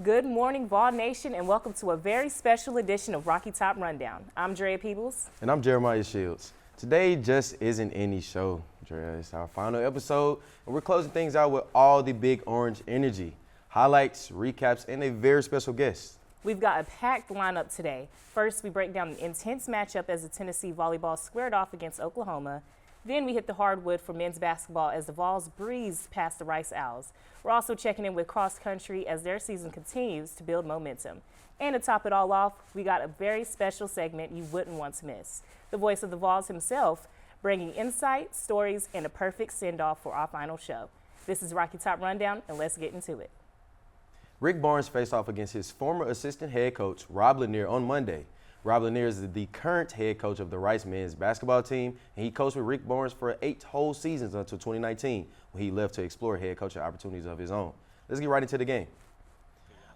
Good morning, Vol Nation, and welcome to a very special edition of Rocky Top Rundown. I'm Drea Peebles. And I'm Jeremiah Shields. Today just isn't any show, Drea. It's our final episode, and we're closing things out with all the big orange energy, highlights, recaps, and a very special guest. We've got a packed lineup today. First, we break down the intense matchup as the Tennessee volleyball squared off against Oklahoma. Then we hit the hardwood for men's basketball as the Vols breezed past the Rice Owls. We're also checking in with cross country as their season continues to build momentum. And to top it all off, we got a very special segment you wouldn't want to miss. The voice of the Vols himself, bringing insight, stories, and a perfect send-off for our final show. This is Rocky Top Rundown, and let's get into it. Rick Barnes faced off against his former assistant head coach, Rob Lanier, on Monday. Rob Lanier is the current head coach of the Rice men's basketball team, and he coached with Rick Barnes for 8 whole seasons until 2019, when he left to explore head coaching opportunities of his own. Let's get right into the game.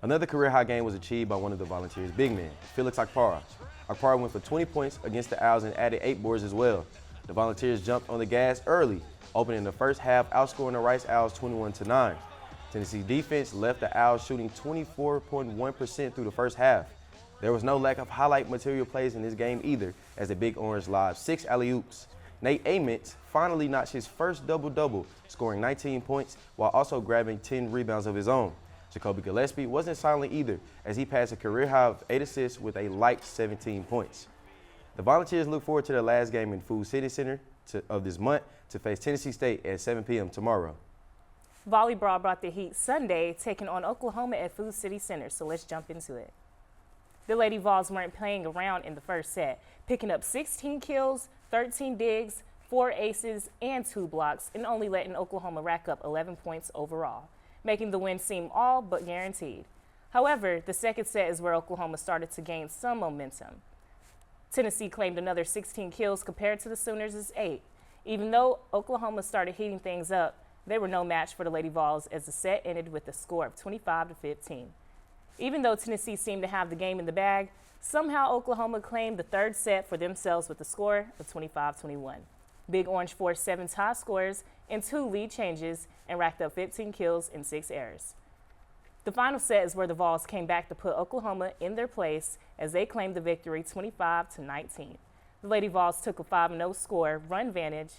Another career-high game was achieved by one of the Volunteers' big men, Felix Akpara. Akpara went for 20 points against the Owls and added 8 boards as well. The Volunteers jumped on the gas early, opening the first half, outscoring the Rice Owls 21-9. Tennessee's defense left the Owls shooting 24.1% through the first half. There was no lack of highlight material plays in this game either, as the Big Orange lobbed 6 alley-oops. Nate Aments finally notched his first double-double, scoring 19 points while also grabbing 10 rebounds of his own. Jacoby Gillespie wasn't silent either, as he passed a career high of 8 assists with a light 17 points. The Volunteers look forward to their last game in Food City Center of this month to face Tennessee State at 7 p.m. tomorrow. Volleyball brought the heat Sunday, taking on Oklahoma at Food City Center, so let's jump into it. The Lady Vols weren't playing around in the first set, picking up 16 kills, 13 digs, 4 aces, and 2 blocks, and only letting Oklahoma rack up 11 points overall, making the win seem all but guaranteed. However, the second set is where Oklahoma started to gain some momentum. Tennessee claimed another 16 kills compared to the Sooners' 8. Even though Oklahoma started heating things up, they were no match for the Lady Vols as the set ended with a score of 25-15. Even though Tennessee seemed to have the game in the bag, somehow Oklahoma claimed the third set for themselves with a score of 25-21. Big Orange forced 7 tie scores and 2 lead changes and racked up 15 kills and 6 errors. The final set is where the Vols came back to put Oklahoma in their place as they claimed the victory 25-19. The Lady Vols took a 5-0 score run vantage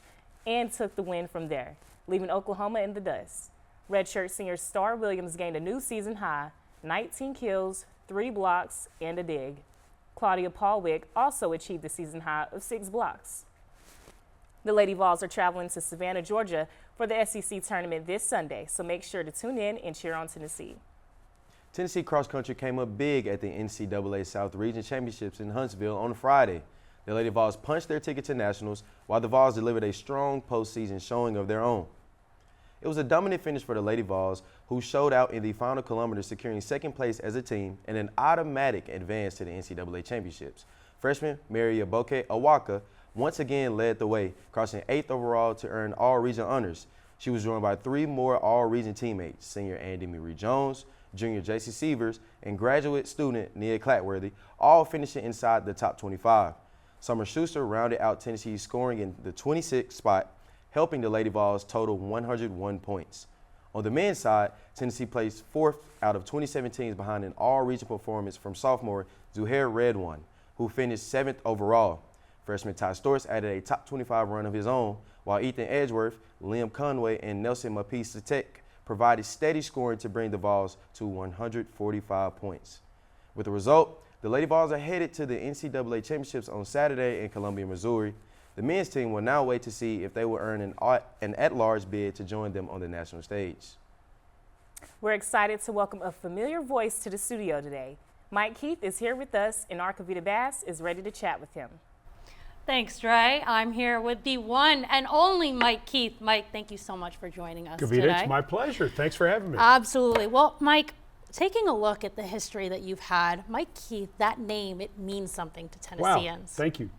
and took the win from there, leaving Oklahoma in the dust. Redshirt senior Star Williams gained a new season high, 19 kills, 3 blocks, and a dig. Claudia Paulwick also achieved the season high of 6 blocks. The Lady Vols are traveling to Savannah, Georgia for the SEC tournament this Sunday, so make sure to tune in and cheer on Tennessee. Tennessee cross country came up big at the NCAA South Region Championships in Huntsville on Friday. The Lady Vols punched their ticket to nationals, while the Vols delivered a strong postseason showing of their own. It was a dominant finish for the Lady Vols, who showed out in the final kilometer, securing second place as a team and an automatic advance to the NCAA championships. Freshman Mary Aboke Awaka once again led the way, crossing 8th overall to earn all-region honors. She was joined by 3 more all-region teammates, senior Andy Marie Jones, junior J.C. Sievers, and graduate student Nia Clatworthy, all finishing inside the top 25. Summer Schuster rounded out Tennessee's scoring in the 26th spot, helping the Lady Vols total 101 points. On the men's side, Tennessee placed 4th out of 27 teams behind an all-region performance from sophomore Zuhair Redwan, who finished 7th overall. Freshman Ty Storts added a top 25 run of his own, while Ethan Edgeworth, Liam Conway, and Nelson Mapisatek provided steady scoring to bring the Vols to 145 points. With the result, the Lady Vols are headed to the NCAA championships on Saturday in Columbia, Missouri. The men's team will now wait to see if they will earn an at-large bid to join them on the national stage. We're excited to welcome a familiar voice to the studio today. Mike Keith is here with us, and Arcavita Bass is ready to chat with him. Thanks, Dre. I'm here with the one and only Mike Keith. Mike, thank you so much for joining us today. It's my pleasure. Thanks for having me. Absolutely. Well, Mike, taking a look at the history that you've had, Mike Keith, that name, it means something to Tennesseans. Wow, thank you.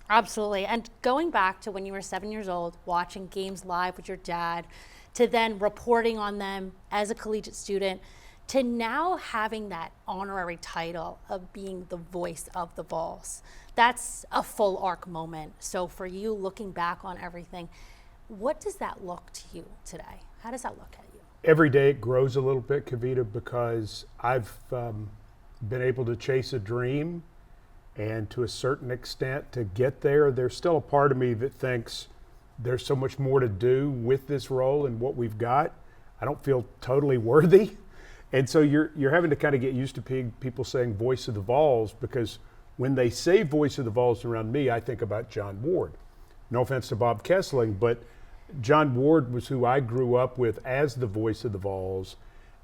Absolutely. And going back to when you were 7 years old, watching games live with your dad, to then reporting on them as a collegiate student, to now having that honorary title of being the voice of the Vols. That's a full arc moment. So for you looking back on everything, what does that look to you today? How does that look at you? Every day it grows a little bit, Kavita, because I've been able to chase a dream, and to a certain extent to get there, there's still a part of me that thinks there's so much more to do with this role and what we've got. I don't feel totally worthy. And so you're having to kind of get used to people saying voice of the Vols, because when they say voice of the Vols around me, I think about John Ward. No offense to Bob Kessling, but John Ward was who I grew up with as the voice of the Vols.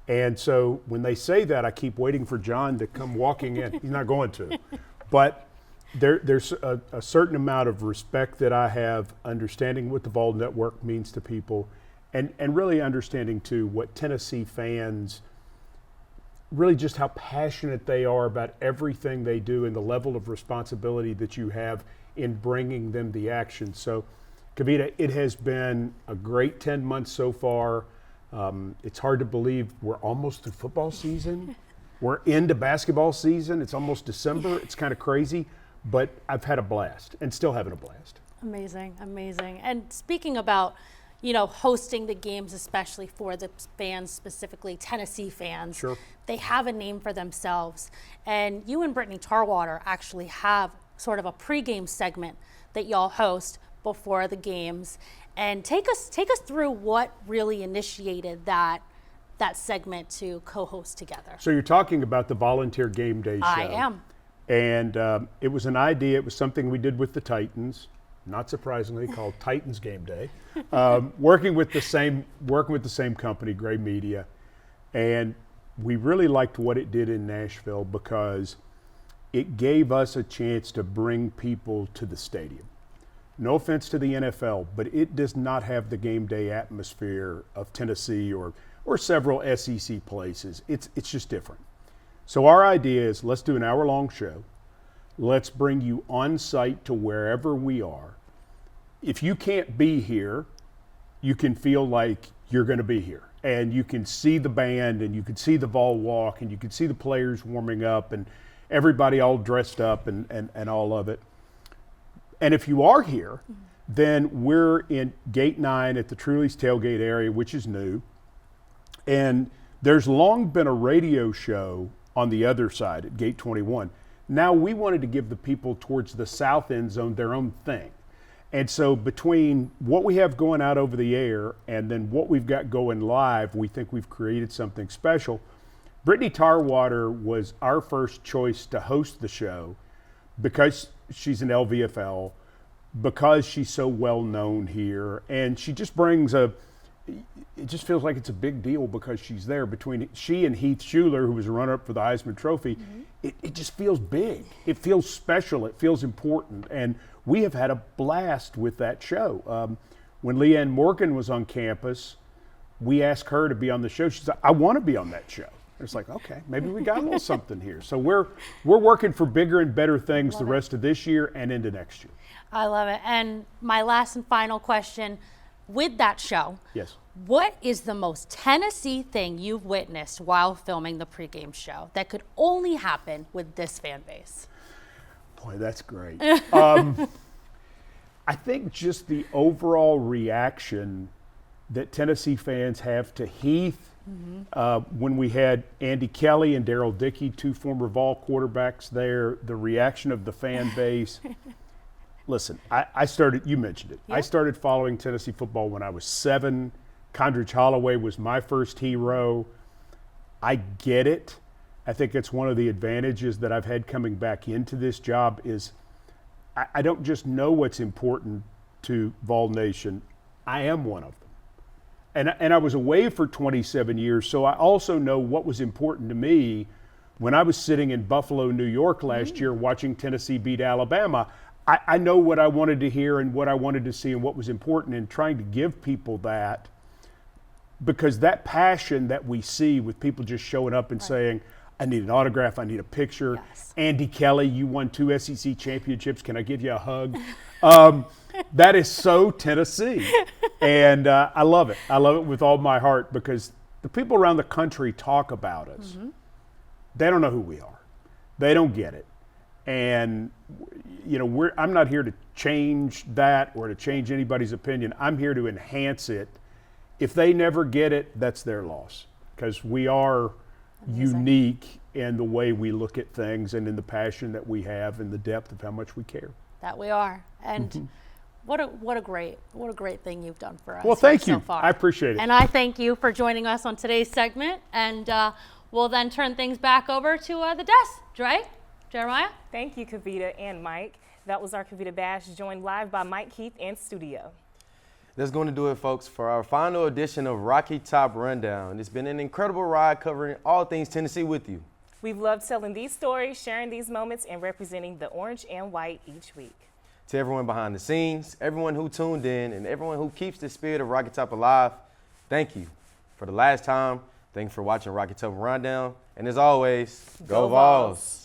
And so when they say that, I keep waiting for John to come walking in. He's not going to. But there's a certain amount of respect that I have, understanding what the Vol Network means to people, and really understanding, too, what Tennessee fans, really just how passionate they are about everything they do and the level of responsibility that you have in bringing them the action. So, Kavita, it has been a great 10 months so far. It's hard to believe we're almost through football season. We're into basketball season. It's almost December. It's kind of crazy, but I've had a blast and still having a blast. Amazing, amazing. And speaking about, hosting the games, especially for the fans, specifically Tennessee fans, Sure. They have a name for themselves. And you and Brittany Tarwater actually have sort of a pregame segment that y'all host before the games. And take us through what really initiated that segment to co-host together. So you're talking about the Volunteer Game Day show. I am. And it was an idea. It was something we did with the Titans, not surprisingly called Titans Game Day, working with the same company, Gray Media. And we really liked what it did in Nashville because it gave us a chance to bring people to the stadium. No offense to the NFL, but it does not have the game day atmosphere of Tennessee or several SEC places. It's just different. So our idea is, let's do an hour-long show. Let's bring you on site to wherever we are. If you can't be here, you can feel like you're going to be here. And you can see the band, and you can see the Vol walk, and you can see the players warming up, and everybody all dressed up and all of it. And if you are here, then we're in Gate 9 at the Truly's Tailgate area, which is new. And there's long been a radio show on the other side at Gate 21. Now we wanted to give the people towards the south end zone their own thing. And so between what we have going out over the air and then what we've got going live, we think we've created something special. Brittany Tarwater was our first choice to host the show because she's an LVFL, because she's so well known here, and she just brings it just feels like it's a big deal because she's there. Between she and Heath Schuler, who was a runner-up for the Heisman Trophy, it just feels big. It feels special. It feels important. And we have had a blast with that show. When Leanne Morgan was on campus, we asked her to be on the show. She said, I want to be on that show. It's like, okay, maybe we got a little something here. So we're working for bigger and better things the rest of this year and into next year. I love it. And my last and final question, with that show, yes, what is the most Tennessee thing you've witnessed while filming the pregame show that could only happen with this fan base? Boy, that's great. I think just the overall reaction that Tennessee fans have to Heath. When we had Andy Kelly and Darryl Dickey, two former Vol quarterbacks there, the reaction of the fan base. Listen, I started, you mentioned it. Yep. I started following Tennessee football when I was 7. Condridge Holloway was my first hero. I get it. I think it's one of the advantages that I've had coming back into this job is I don't just know what's important to Vol Nation. I am one of them. And I was away for 27 years, so I also know what was important to me when I was sitting in Buffalo, New York last year watching Tennessee beat Alabama. I know what I wanted to hear and what I wanted to see and what was important, and trying to give people that, because that passion that we see with people just showing up and saying, I need an autograph, I need a picture. Yes. Andy Kelly, you won 2 SEC championships, can I give you a hug? That is so Tennessee. And I love it. I love it with all my heart, because the people around the country talk about us. They don't know who we are. They don't get it. And, you know, I'm not here to change that or to change anybody's opinion. I'm here to enhance it if they never get it, that's their loss, because we are unique in the way we look at things and in the passion that we have and the depth of how much we care. That we are. And what a great thing you've done for us. Well, thank you. So far. I appreciate it. And I thank you for joining us on today's segment. And we'll then turn things back over to the desk. Jeremiah? Thank you, Kavita and Mike. That was our Kavita Bash, joined live by Mike Keith in studio. That's going to do it, folks, for our final edition of Rocky Top Rundown. It's been an incredible ride covering all things Tennessee with you. We've loved telling these stories, sharing these moments, and representing the orange and white each week. To everyone behind the scenes, everyone who tuned in, and everyone who keeps the spirit of Rocky Top alive, thank you. For the last time, thanks for watching Rocky Top Rundown. And as always, go Vols!